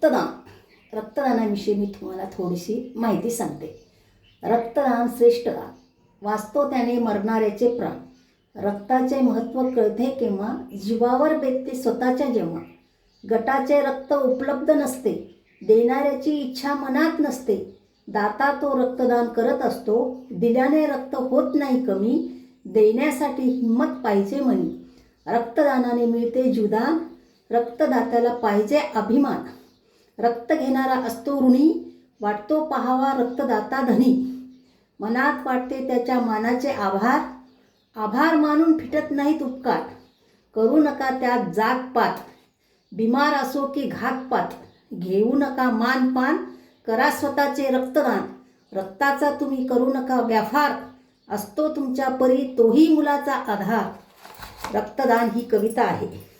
रक्तदानाविषयी मी तुम्हाला थोडीशी माहिती सांगते. रक्तदान श्रेष्ठ दान, वाचतो त्याने मरणाऱ्याचे प्राण. रक्ताचे महत्त्व कळते केव्हा, जीवावर बेतते स्वतःच्या जेव्हा. गटाचे रक्त उपलब्ध नसते, देणाऱ्याची इच्छा मनात नसते. दाता तो रक्तदान करत असतो, दिल्याने रक्त होत नाही कमी. देण्यासाठी हिंमत पाहिजे मनी. रक्तदानाने मिळते जीवदान, रक्तदात्याला पाहिजे अभिमान. रक्त घेणारा असतो ऋणी, वाटतो पाहावा रक्तदाता धनी. मनात वाटते त्याच्या मानाचे आभार, आभार मानून फिटत नाहीत उपकार. करू नका त्यात जातपात, बिमार असो की घातपात. घेऊ नका मानपान, करा स्वतःचे रक्तदान. रक्ताचा तुम्ही करू नका व्यापार, असतो तुमच्या परी तोही मुलाचा आधार. रक्तदान ही कविता आहे.